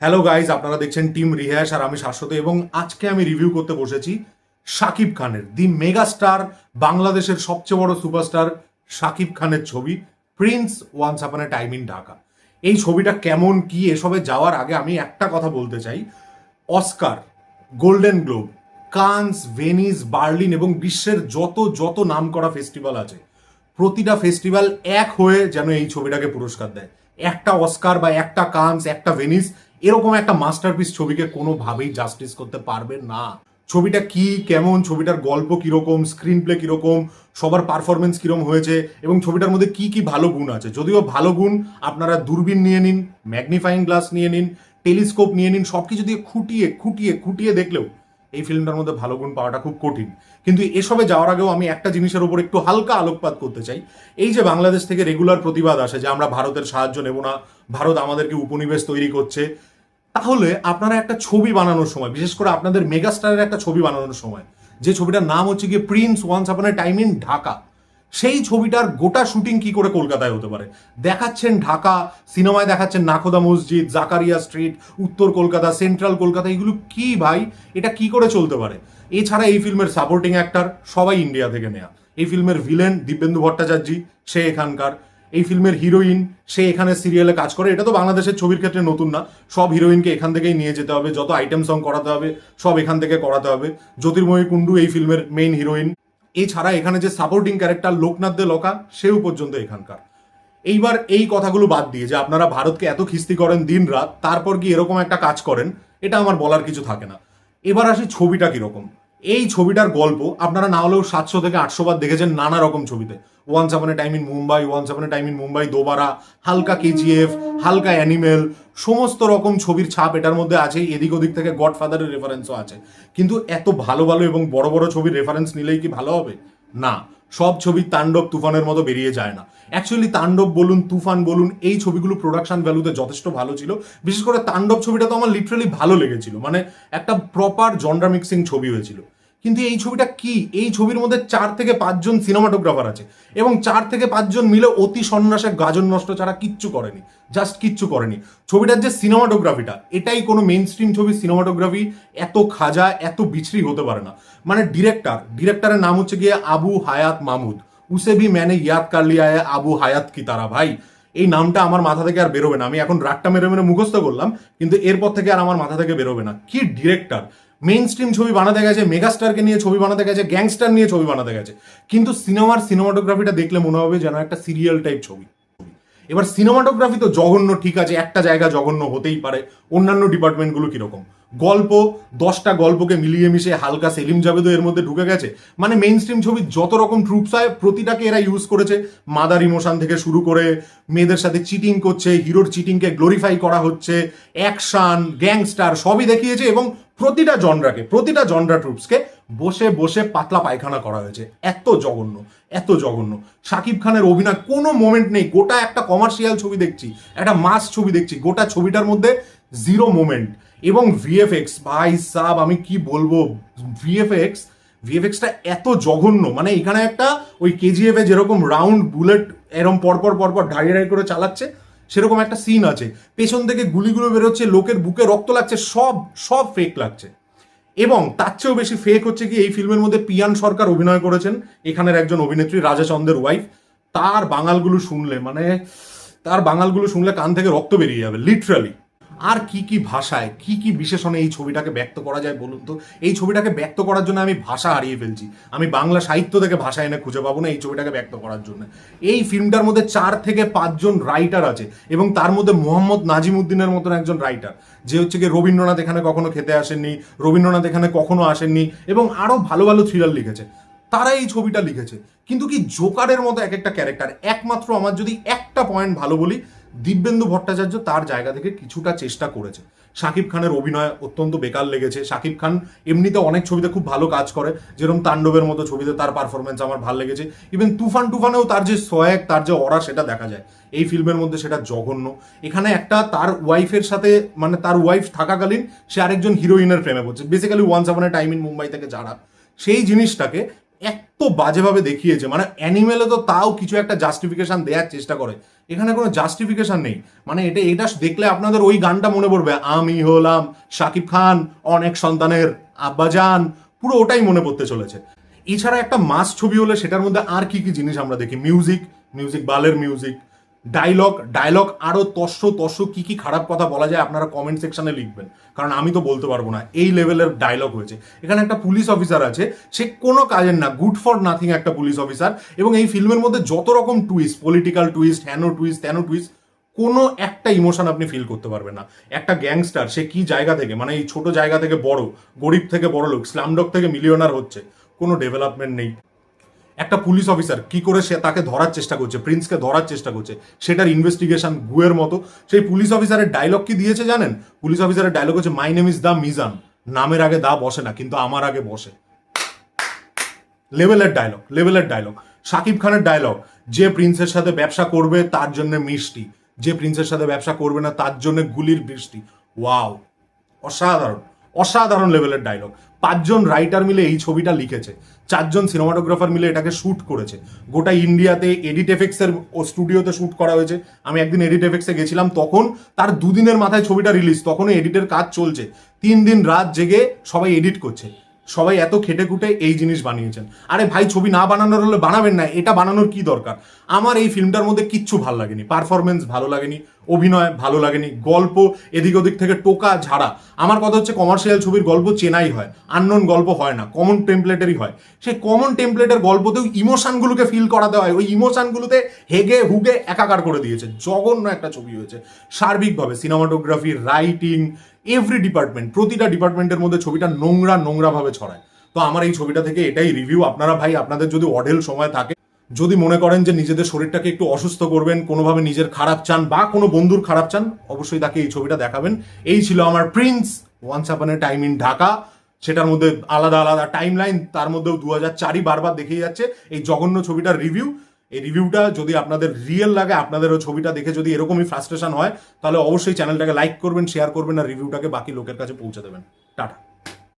Hello guys, আপনারা দেখছেন team রিহাস আর আমি শাশ্বত, এবং আজকে আমি রিভিউ করতে বসেছি শাকিব খানের দি মেগা স্টার, বাংলাদেশের সবচেয়ে বড় সুপারস্টার শাকিব খানের ছবি Prince once upon a time in Dhaka. এই ছবিটা কেমন কি এসবে যাওয়ার আগে আমি একটা কথা বলতে চাই। Oscar, golden globe, Cannes, Venice, Berlin এবং বিশ্বের যত যত নামকরা ফেস্টিভ্যাল আছে, প্রতিটা ফেস্টিভ্যাল এক হয়ে যেন এই ছবিটাকে পুরস্কার দেয়। একটা অস্কার বা একটা কানস, একটা ভেনিস, এরকম একটা মাস্টারপিস ছবিকে কোনোভাবেই জাস্টিস করতে পারবে না। ছবিটা কি, কেমন, ছবিটার গল্প কিরকম, স্ক্রিন প্লে কিরকম, সবার পারফরমেন্স কিরকম হয়েছে এবং ছবিটার মধ্যে কি কি ভালো গুণ আছে। যদিও ভালো গুণ আপনারা দূরবীন নিয়ে নিন, ম্যাগনিফাইং গ্লাস নিয়ে নিন, টেলিস্কোপ নিয়ে নিন, সবকিছু দিয়ে খুঁটিয়ে খুঁটিয়ে খুঁটিয়ে দেখলেও এই ফিল্মটার মধ্যে ভালো গুণ পাওয়াটা খুব কঠিন। কিন্তু এসবে যাওয়ার আগেও আমি একটা জিনিসের উপর একটু হালকা আলোকপাত করতে চাই। এই যে বাংলাদেশ থেকে রেগুলার প্রতিবাদ আসে যে আমরা ভারতের সাহায্য নেব না, ভারত আমাদেরকে উপনিবেশ তৈরি করছে, তাহলে আপনারা একটা ছবি বানানোর সময়, বিশেষ করে আপনাদের মেগাস্টারের একটা ছবি বানানোর সময়, যে ছবিটার নাম হচ্ছে গিয়ে Prince once upon a time in Dhaka, সেই ছবিটার গোটা শুটিং কি করে কলকাতায় হতে পারে? দেখাচ্ছেন ঢাকা, সিনেমায় দেখাচ্ছেন নাখোদা মসজিদ, জাকারিয়া স্ট্রিট, উত্তর কলকাতা, সেন্ট্রাল কলকাতা, এগুলো কি ভাই? এটা কি করে চলতে পারে? এছাড়া এই ফিল্মের সাপোর্টিং অ্যাক্টর সবাই ইন্ডিয়া থেকে নেয়া। এই ফিল্মের ভিলেন দিব্যেন্দু ভট্টাচার্য, সে এখানকার। এই ফিল্মের হিরোইন, সে এখানে সিরিয়ালে কাজ করে। এটা তো বাংলাদেশের ছবির ক্ষেত্রে নতুন না, সব হিরোইনকে এখান থেকেই নিয়ে যেতে হবে, যত আইটেম সং করাতে হবে সব এখান থেকে করাতে হবে। জ্যোতির্ময়ী কুণ্ডু এই ফিল্মের মেইন হিরোইন। এছাড়া এখানে যে সাপোর্টিং ক্যারেক্টার লোকনাথ দে লকা, সেও পর্যন্ত এখানকার। এইবার এই কথাগুলো বাদ দিয়ে যে আপনারা ভারতকে এত খিস্তি করেন দিন রাত, তারপর কি এরকম একটা কাজ করেন, এটা আমার বলার কিছু থাকে না। এবার আসি ছবিটা কিরকম। এই ছবিটার গল্প আপনারা না হলেও 700 থেকে 800 বার দেখেছেন নানা রকম ছবিতে। Once upon a time in Mumbai, once upon a time in Mumbai Dobaara, হালকা কেজিএফ, হালকা অ্যানিমেল, সমস্ত রকম ছবির ছাপ এটার মধ্যে আছে। এদিক ওদিক থেকে গডফাদারের রেফারেন্সও আছে। কিন্তু এত ভালো ভালো এবং বড় বড় ছবির রেফারেন্স নিলেই কি ভালো হবে? না, সব ছবি তাণ্ডব তুফানের মতো বেরিয়ে যায় না। অ্যাকচুয়ালি তাণ্ডব বলুন, তুফান বলুন, এই ছবিগুলো প্রোডাকশন ভ্যালুতে যথেষ্ট ভালো ছিল। বিশেষ করে তাণ্ডব ছবিটা তো আমার লিটারালি ভালো লেগেছিল, মানে একটা প্রপার জনরা মিক্সিং ছবি হয়েছিল। কিন্তু এই ছবিটা কি, এই ছবির মধ্যে 4 থেকে 5 জন সিনেমাটোগ্রাফার আছে এবং 4 থেকে 5 জন মিলে অতি সন্ন্যাসে গাজন নষ্ট ছাড়া কিচ্ছু করেনি, জাস্ট কিচ্ছু করেনি। ছবিটার যে সিনেমাটোগ্রাফিটা, এটাই কোনো মেইন স্ট্রিম ছবির সিনেমাটোগ্রাফি এত খাজা, এত বিছড়ি হতে পারে না। মানে ডিরেক্টরের নাম হচ্ছে গিয়ে আবু হায়াত মাহমুদ। উসে ভি ম্যানে ইয়াদ কার লিয়া হ্যায় আবু হায়াত কি তারা। ভাই, এই নামটা আমার মাথা থেকে আর বেরোবে না। আমি এখন রাগটা মেরে মেরে মুখস্থ করলাম, কিন্তু এরপর থেকে আর আমার মাথা থেকে বেরোবে না। কি ডিরেক্টর! মেইন স্ট্রিম ছবি বানাতে গেছে, মেগাস্টারকে নিয়ে ছবি বানাতে গেছে, গ্যাংস্টার নিয়ে ছবি বানাতে গেছে, কিন্তু সিনেমাটোগ্রাফিটা দেখলে মনে হবে যেন একটা সিরিয়াল টাইপ ছবি। এবার সিনেমাটোগ্রাফি তো জঘন্য, ঠিক আছে, একটা জায়গা জঘন্য হতেই পারে। অন্যান্য ডিপার্টমেন্টগুলো কিরকম? গল্প, 10টা গল্পকে মিলিয়ে মিশিয়ে হালকা সেলিম জাভেদও এর মধ্যে ঢুকে গেছে। মানে মেইন স্ট্রিম ছবির যত রকম ট্রুপস হয় প্রতিটাকে এরা ইউজ করেছে। মাদার ইমোশন থেকে শুরু করে মেয়েদের সাথে চিটিং করছে, হিরোর চিটিংকে গ্লোরিফাই করা হচ্ছে, অ্যাকশন, গ্যাংস্টার সবই দেখিয়েছে এবং প্রতিটা জনরা ট্রুপসকে বসে বসে পাতলা পায়খানা করা হয়েছে। এত জঘন্য, এত জঘন্য। শাকিব খানের অভিনয় কোনো মোমেন্ট নেই। গোটা একটা কমার্শিয়াল ছবি দেখছি, একটা মাস ছবি দেখছি, গোটা ছবিটার মধ্যে জিরো মোমেন্ট। এবং ভিএফএক্স, ভাই সাব আমি কি বলবো, ভিএফএক্সটা এত জঘন্য। মানে এখানে একটা ওই কেজিএফ এ যেরকম রাউন্ড বুলেট এরকম পরপর পরপর ঢাই করে চালাচ্ছে, সেরকম একটা সিন আছে, পেছন থেকে গুলিগুলো বেরোচ্ছে, লোকের বুকে রক্ত লাগছে, সব সব ফেক লাগছে। এবং তার চেয়েও বেশি ফেক হচ্ছে কি, এই ফিল্মের মধ্যে পিয়ান সরকার অভিনয় করেছেন, এখানের একজন অভিনেত্রী, রাজা চন্দের ওয়াইফ। তার বাঙালগুলো শুনলে কান থেকে রক্ত বেরিয়ে যাবে লিটারালি। আর কি কি ভাষায়, কি কি বিশেষণে এই ছবিটাকে ব্যক্ত করা যায় বলুন তো? এই ছবিটাকে ব্যক্ত করার জন্য আমি ভাষা হারিয়ে ফেলছি। আমি বাংলা সাহিত্য থেকে ভাষা এনে খুঁজে পাবো না এই ছবিটাকে ব্যক্ত করার জন্য। এই ফিল্মটার মধ্যে 4 থেকে 5 জন রাইটার আছে এবং তার মধ্যে মোহাম্মদ নাজিমুদ্দিনের মতন একজন রাইটার, যে হচ্ছে কি রবীন্দ্রনাথ এখানে কখনো খেতে আসেননি, রবীন্দ্রনাথ এখানে কখনো আসেননি এবং আরো ভালো ভালো থ্রিলার লিখেছে, তারা এই ছবিটা লিখেছে। কিন্তু কি জোকারের মতো এক একটা ক্যারেক্টার। একমাত্র আমার যদি একটা পয়েন্ট ভালো বলি, দিব্যেন্দু ভট্টাচার্য তার জায়গা থেকে কিছুটা চেষ্টা করেছে। শাকিব খানের অভিনয় অত্যন্ত বেকার লেগেছে। শাকিব খান এমনিতে অনেক ছবিতে খুব ভালো কাজ করে, যেরকম তাণ্ডবের মতো ছবিতে তার পারফরমেন্স আমার ভালো লেগেছে। ইভেন তুফানেও তার যে সোয়াগ, তার যে অরা, সেটা দেখা যায়। এই ফিল্মের মধ্যে সেটা জঘন্য। এখানে একটা তার ওয়াইফের সাথে, মানে তার ওয়াইফ থাকাকালীন সে আরেকজন হিরোইনের প্রেমে পড়ছে, basically once upon a time in Mumbai থেকে যারা, সেই জিনিসটাকে এত বাজেভাবে দেখিয়েছে, মানে অ্যানিমেলে তো তাও কিছু একটা জাস্টিফিকেশন দেওয়ার চেষ্টা করে, এখানে কোনো জাস্টিফিকেশন নেই। মানে এটা দেখলে আপনাদের ওই গানটা মনে পড়বে, আমি হলাম শাকিব খান অনেক সন্তানের আব্বাজান, পুরো ওটাই মনে পড়তে চলেছে। এছাড়া একটা মাস ছবি হলে সেটার মধ্যে আর কি কি জিনিস আমরা দেখি, মিউজিক বালের মিউজিক, ডায়লগ আরো তস্য কি কি খারাপ কথা বলা যায় আপনারা কমেন্ট সেকশনে লিখবেন, কারণ আমি তো বলতে পারবো না, এই লেভেলের ডায়লগ হয়েছে। এখানে একটা পুলিশ অফিসার আছে, সে কোনো কাজের না, গুড ফর নাথিং একটা পুলিশ অফিসার, এবং এই ফিল্মের মধ্যে যত রকম টুইস্ট, পলিটিক্যাল টুইস্ট, হ্যানো টুইস্ট তেনো টুইস্ট, কোনো একটা ইমোশন আপনি ফিল করতে পারবেন না। একটা গ্যাংস্টার সে কি জায়গা থেকে, মানে এই ছোট জায়গা থেকে বড়, গরিব থেকে বড় লোক, স্লামডগ থেকে মিলিয়নার হচ্ছে, কোনো ডেভেলপমেন্ট নেই। একটা পুলিশ অফিসার কি করে সে তাকে ধরার চেষ্টা করছে, প্রিন্সকে ধরার চেষ্টা করছে, সেটার ইনভেস্টিগেশন গুয়ের মতো। সেই পুলিশ অফিসারের ডায়লগ কি দিয়েছে জানেন? পুলিশ অফিসারের ডায়লগ হচ্ছে, my name is the Mizan, নামের আগে দা বসে না কিন্তু আমার আগে বসে। লেভেলের ডায়লগ। শাকিব খানের ডায়লগ, যে প্রিন্সের সাথে ব্যবসা করবে তার জন্য মিষ্টি, যে প্রিন্সের সাথে ব্যবসা করবে না তার জন্য গুলির বৃষ্টি। ওয়াও, অসাধারণ লেভেলের ডায়লগ। 5 জন রাইটার মিলে এই ছবিটা লিখেছে, 4 জন সিনেমাটোগ্রাফার মিলে এটাকে শুট করেছে। গোটা ইন্ডিয়াতে এডিট এফেক্টস এর স্টুডিওতে শুট করা হয়েছে। আমি একদিন এডিট এফেক্টসে গেছিলাম, তখন তার 2 দিনের মাথায় ছবিটা রিলিজ, তখনও এডিটের কাজ চলছে। 3 দিন রাত জেগে সবাই এডিট করছে, সবাই এত খেটে খুটে এই জিনিস বানিয়েছেন। আরে ভাই, ছবি না বানানোর হলে বানাবেন না, এটা বানানোর কি দরকার? আমার এই ফিল্মটার মধ্যে কিচ্ছু ভালো লাগেনি, পারফরমেন্স ভালো লাগেনি, অভিনয় ভালো লাগেনি, গল্প এদিক ওদিক থেকে টোকা ঝাড়া। আমার কথা হচ্ছে, কমার্শিয়াল ছবির গল্প চেনাই হয়, আননোন গল্প হয় না, কমন টেমপ্লেটেরই হয়। সেই কমন টেমপ্লেটের গল্পতেও ইমোশনগুলোকে ফিল করাতে হয়, ওই ইমোশনগুলোতে হেগে হুগে একাকার করে দিয়েছে। জঘন্য একটা ছবি হয়েছে সার্বিকভাবে, সিনেমাটোগ্রাফি, রাইটিং, এভরি ডিপার্টমেন্ট, প্রতিটা ডিপার্টমেন্টের মধ্যে ছবিটা নোংরা ভাবে ছড়ায়। তো আমার এই ছবিটা থেকে এটাই রিভিউ। আপনারা ভাই, আপনাদের যদি অঢেল সময় থাকে, যদি মনে করেন যে নিজেদের শরীরটাকে একটু অসুস্থ করবেন, কোনোভাবে নিজের খারাপ চান বা কোনো বন্ধুর খারাপ চান, অবশ্যই তাকে এই ছবিটা দেখাবেন। এই ছিল আমার Prince once upon a time in Dhaka. সেটার মধ্যে আলাদা আলাদা টাইম লাইন, তার মধ্যেও 2004 বারবার দেখেই যাচ্ছে। এই জঘন্য ছবিটার রিভিউ, এই রিভিউটা যদি আপনাদের রিয়েল লাগে, আপনাদেরও ছবিটা দেখে যদি এরকমই ফ্রাস্ট্রেশন হয়, তাহলে অবশ্যই চ্যানেলটাকে লাইক করবেন, শেয়ার করবেন, আর রিভিউটাকে বাকি লোকের কাছে পৌঁছে দেবেন। টাটা।